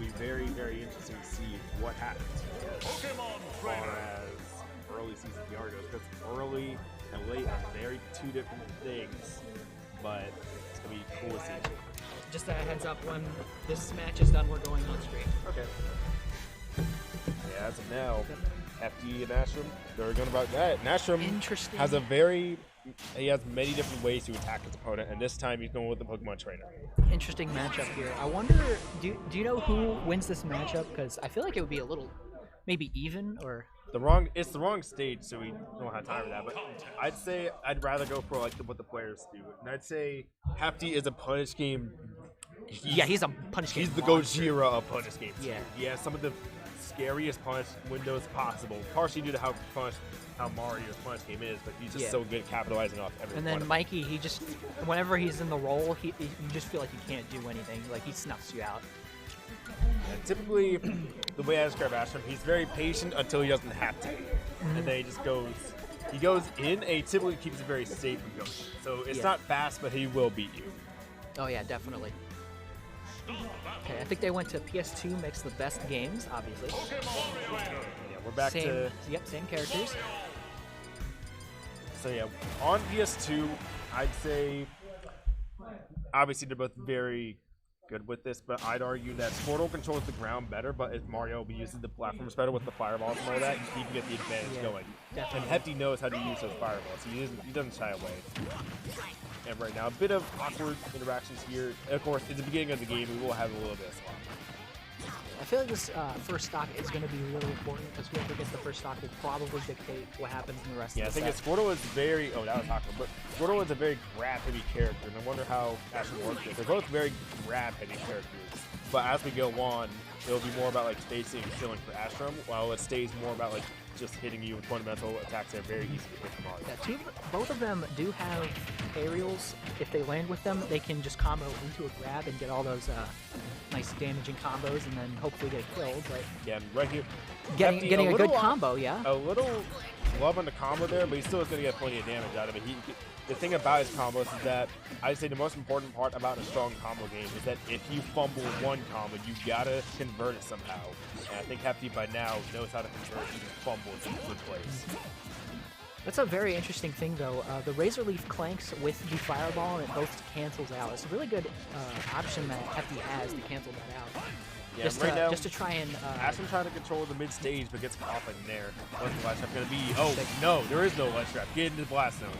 be very, very interesting to see what happens here as far as early season PR goes, because early and late are very two different things, but it's going to be cool to see. Just a heads up, when this match is done, we're going on stream. Okay. Yeah, as of now, FD and Astrum, they're going about that. And Astrum has he has many different ways to attack his opponent, and this time he's going with the Pokemon trainer. Interesting matchup here. I wonder, do you know who wins this matchup? Because I feel like it would be a little, maybe even, or... It's the wrong stage, so we don't have time for that. But I'd say I'd rather go for like what the players do, and I'd say Hefty is a punish game. He's a punish game. He's the Gojira of punish games. Yeah, he has some of the scariest punish windows possible, partially due to how Mario's punish game is, but he's just so good at capitalizing off everything. And then Mikey, he just, whenever he's in the role, you just feel like you can't do anything. Like, he snuffs you out. And typically, the way I describe Astrum, he's very patient until he doesn't have to. And then he goes in and he typically keeps it very safe and going. So it's not fast, but he will beat you. Oh yeah, definitely. Okay, I think they went to PS2, makes the best games, obviously. Yeah, we're back to... Yep, same characters. So yeah, on PS2, I'd say, obviously they're both very good with this, but I'd argue that Squirtle controls the ground better, but if Mario will be using the platforms better with the fireballs and all that, he can get the advantage going. Definitely. And Hefty knows how to use those fireballs. He doesn't shy away. And right now, a bit of awkward interactions here. Of course, at the beginning of the game, we will have a little bit of swap. I feel like this first stock is going to be really important, because whoever gets the first stock will probably dictate what happens in the rest of the set. Yeah, I think Squirtle is very... Oh, that was awkward. But Squirtle is a very grab-heavy character, and I wonder how Astrum works with. They're both very grab-heavy characters. But as we go on, it'll be more about like spacing and killing for Astrum, while it stays more about like just hitting you with fundamental attacks that are very easy to hit from Mario. Yeah, both of them do have aerials. If they land with them, they can just combo into a grab and get all those nice damaging combos, and then hopefully get killed. But yeah, right here, getting a good combo, A little love on the combo there, but he still is going to get plenty of damage out of it. The thing about his combos is that I'd say the most important part about a strong combo game is that if you fumble one combo, you gotta convert it somehow. And I think Hefty by now knows how to convert even fumbles in good plays. That's a very interesting thing, though. The Razor Leaf clanks with the Fireball, and it both cancels out. It's a really good option that Hefty has to cancel that out. Yeah, just to try and... Astrum trying to control the mid-stage, but gets caught in there. What's the ledge trap going to be? Oh, no, there is no ledge trap. Get into the blast zone.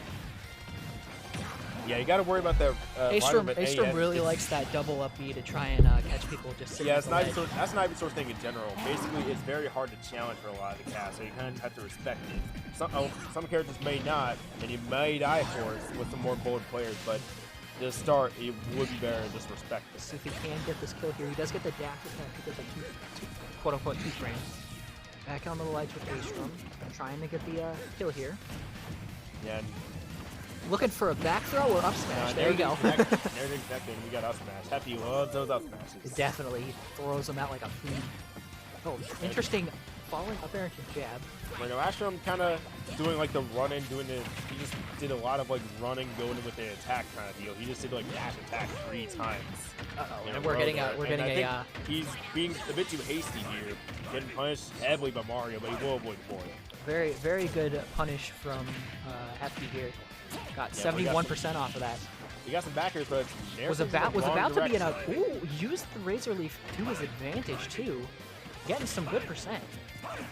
Yeah, you got to worry about that. Astrum really likes that double up B to try and catch people just sitting that's an Ivysaur thing in general. Basically, it's very hard to challenge for a lot of the cast, so you kind of have to respect it. Some characters may not, and you may die for it with some more bold players, but to start, it would be better to just respect this. So if he can get this kill here, he does get the dash attack to get the quote-unquote 2 frames. Back on the ledge with Astrum, trying to get the kill here. Yeah. Looking for a back throw or up smash. There you go. There's exactly. We got up smash. Hefty loves those up smashes. Definitely. He throws them out like a fiend. Oh, interesting. Following up air into jab. Right now, Astrum kind of doing like the run-in, he just did a lot of like running, going in with the attack kind of deal. He just did like dash attack 3 times. And we're getting he's being a bit too hasty here, getting punished heavily by Mario, but he will avoid for it. Very, very good punish from Hefty here. Got 71% off of that. He got some backers, but was about to be in a used the Razor Leaf to his advantage too, getting some good percent.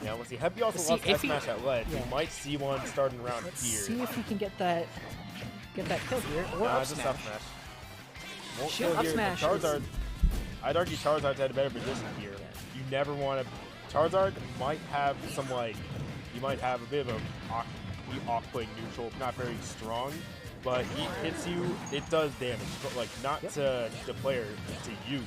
Yeah, we'll see. Hefty also loves to smash that ledge. You might see one starting around Let's here. See if he can get that kill here or up smash. Up smash. Won't kill up smash. Charizard. I'd argue Charizard's had a better position here. You never want to. Charizard might have some like. You might have a bit of a off-putting neutral, not very strong, but he hits you. It does damage, but like not to the player, to you.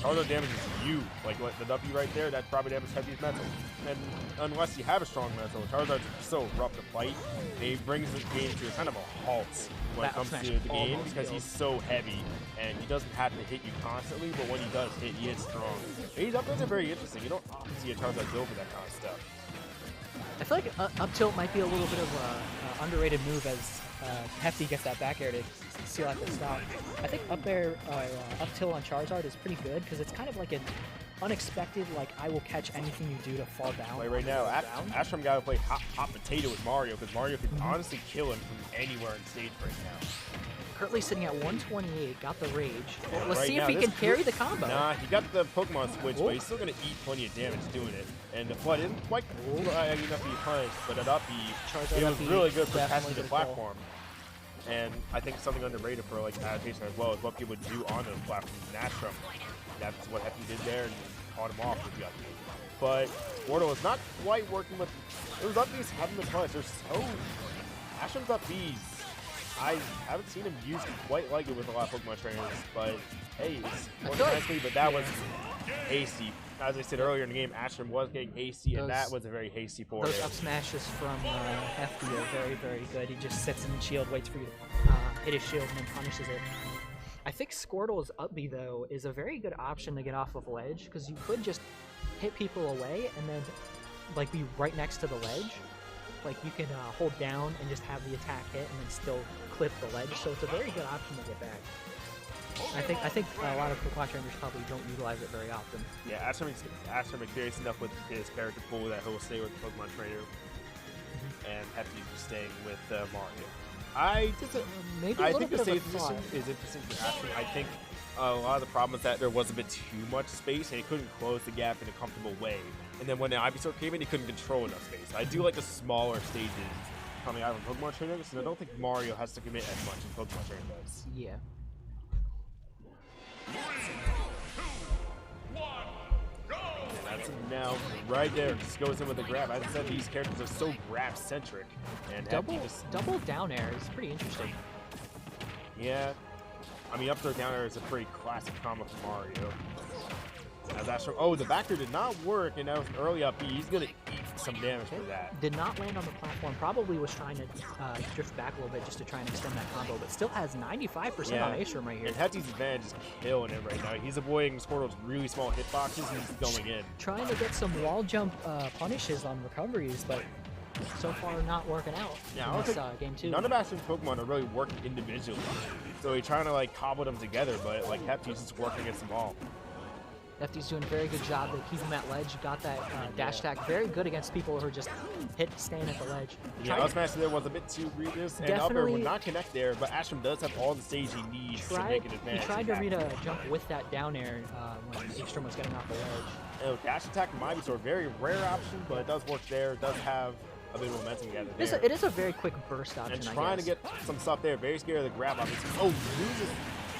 Charizard damages you. Like the W right there, that probably damages Hefty's mental. And unless you have a strong mental, Charizard's so rough to fight. He brings the game to kind of a halt when it comes to the game because he's so heavy and he doesn't have to hit you constantly, but when he does hit, he hits strong. These up tilts are very interesting. You don't often see a Charizard go for that kind of stuff. I feel like up tilt might be a little bit of an underrated move as Hefty gets that back air to seal out the stop. I think up tilt on Charizard is pretty good because it's kind of like unexpected, like, I will catch anything you do to fall down. Like right now, Astrum got to play hot potato with Mario because Mario could honestly kill him from anywhere in stage right now. Currently sitting at 128, got the rage. Well, let's Right see now, if he can carry the combo. Nah, he got the Pokemon switch, but he's still going to eat plenty of damage doing it. And the flood isn't quite enough to be punished, but an up B, it was really good for catching the platform. And I think something underrated for like adaptation as well is what people do on those platforms in Astrum. That's what Hefty did there and caught him off with the up B. But Squirtle is not quite working with those up Bs haven't been punished. They're so Astrum's up Bs. I haven't seen him used quite like it with a lot of Pokemon trainers, but hey, it's working nicely, but that was hasty. As I said earlier in the game, Astrum was getting hasty, and that was a very hasty forward. Those up smashes from Hefty are very, very good. He just sits in the shield, waits for you to hit his shield, and then punishes it. I think Squirtle's up B, though, is a very good option to get off of ledge, because you could just hit people away and then like be right next to the ledge. Like, you can hold down and just have the attack hit and then still clip the ledge, so it's a very good option to get back. I think a lot of Pokemon trainers probably don't utilize it very often. Yeah, Astrum experienced enough with his character pool that he'll stay with the Pokemon trainer, and Hefty's just staying with Mario. I think the safe position is interesting for Astrum. I think a lot of the problem is that there was a bit too much space, and he couldn't close the gap in a comfortable way. And then when the Ivysaur came in, he couldn't control enough space. I do like the smaller stages coming out of Pokemon trainers, and I don't think Mario has to commit as much as Pokemon trainer does. Yeah. That's now right there. Just goes in with the grab. As I said, these characters are so grab centric, and double down air is pretty interesting. Yeah, I mean, up throw down air is a pretty classic combo for Mario. As Astrum, oh, the backer did not work, and that was an early up B. He's gonna eat some damage for that. Did not land on the platform. Probably was trying to drift back a little bit just to try and extend that combo, but still has 95% on Astrum right here. And Hefty's advantage is killing him right now. He's avoiding Squirtle's really small hitboxes, and he's going in. Trying to get some wall jump punishes on recoveries, but so far not working out. Yeah, in this, game 2. None of Astrum's Pokemon are really working individually, so he's trying to like cobble them together, but like Hefty's just working against them all. Hefty's doing a very good job to keep him at ledge. Got that dash attack. Very good against people who are just staying at the ledge. Yeah, up smash there was a bit too grievous, and up air would not connect there, but Astrum does have all the stage he needs to make an advantage. He tried to read a jump with that down air when Astrum was getting off the ledge. Oh, dash attack from Ivysaur, very rare option, but it does work there. It does have a bit of momentum together there. It is a very quick burst option, and trying to get some stuff there. Very scared of the grab, obviously. Oh,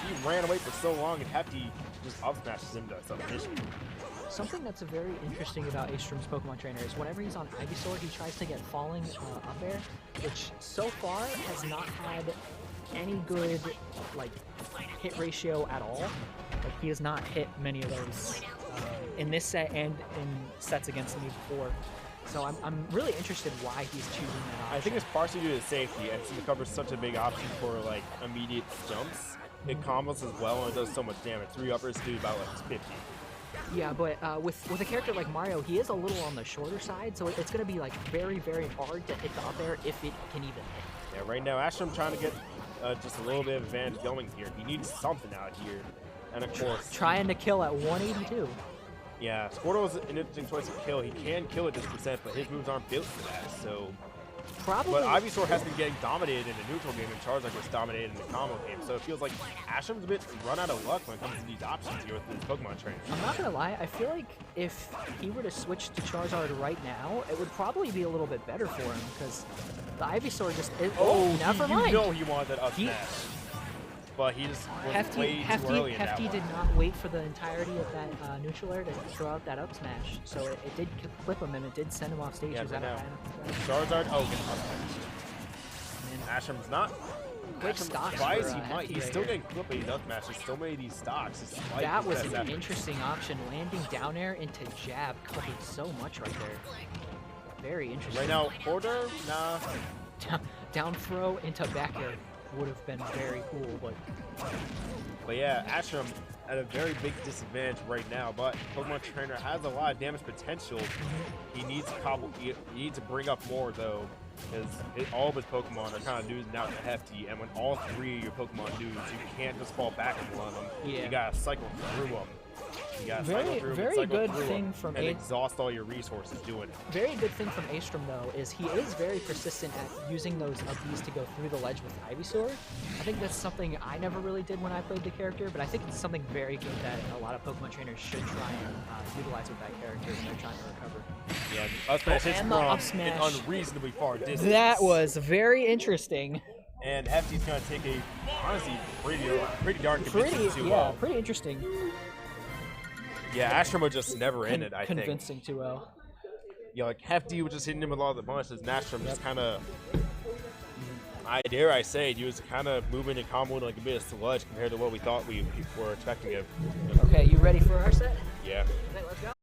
he ran away for so long, and Hefty just up smashes him to submission. Something that's very interesting about Astrum's Pokemon trainer is whenever he's on Ivysaur, he tries to get falling up air, which so far has not had any good like hit ratio at all. Like, he has not hit many of those in this set and in sets against me before. So I'm really interested why he's choosing that option. I think it's partially due to safety, and since it covers such a big option for like immediate jumps, it combos as well and it does so much damage. 3 uppers do about like 50. Yeah, but with a character like Mario, he is a little on the shorter side, so it's going to be like very, very hard to hit the up air if it can even hit. Yeah, right now Astrum trying to get just a little bit of advantage going here. He needs something out here, and of course trying to kill at 182. Yeah, Squirtle is an interesting choice to kill. He can kill at this percent, but his moves aren't built for that. So probably. But Ivysaur has been getting dominated in the neutral game, and Charizard gets dominated in the combo game. So it feels like Astrum's a bit run out of luck when it comes to these options here with his Pokemon trainer. I'm not gonna lie, I feel like if he were to switch to Charizard right now, it would probably be a little bit better for him because the Ivysaur just. Never mind. You know he wanted that up smash. But he just was way too early in that Hefty one. did not wait for the entirety of that neutral air to throw out that up smash, so it did clip him and it did send him off stage. Yeah, Charizard, gets up smash. Astrum's not. Quick stocks. He's still getting clipped, but he's up smash. There's so many of these stocks. That was an interesting option. Landing down air into jab covered so much right there. Very interesting. Right now, order? Nah. Down throw into back air would have been very cool, but yeah, Astrum at a very big disadvantage right now, but Pokemon Trainer has a lot of damage potential. He needs to bring up more though, because all of his Pokemon are kind of losing out to Hefty, and when all 3 of your Pokemon lose, you can't just fall back on one of them. Yeah. You gotta cycle through them. You gotta Very- cycle through 'em and very cycle good through 'em thing from and A- exhaust all your resources doing it. Very good thing from Astrum though is he is very persistent at using those Bs to go through the ledge with Ivysaur. I think that's something I never really did when I played the character, but I think it's something very good that a lot of Pokemon trainers should try and utilize with that character when they're trying to recover. Yeah, up smash hits and the from up an smash. unreasonably far distance. That was very interesting. And Hefty's gonna take a honestly pretty darn convincing Pretty, 2-0. yeah, pretty interesting. Yeah, Astrum was just never in it, I think. Convincing 2-0. Yeah, like Hefty was just hitting him with all the punches, and Astrum just kind of, dare I say, he was kind of moving and comboing like a bit of sludge compared to what we thought we were expecting him. Okay, you ready for our set? Yeah. Okay, let's go.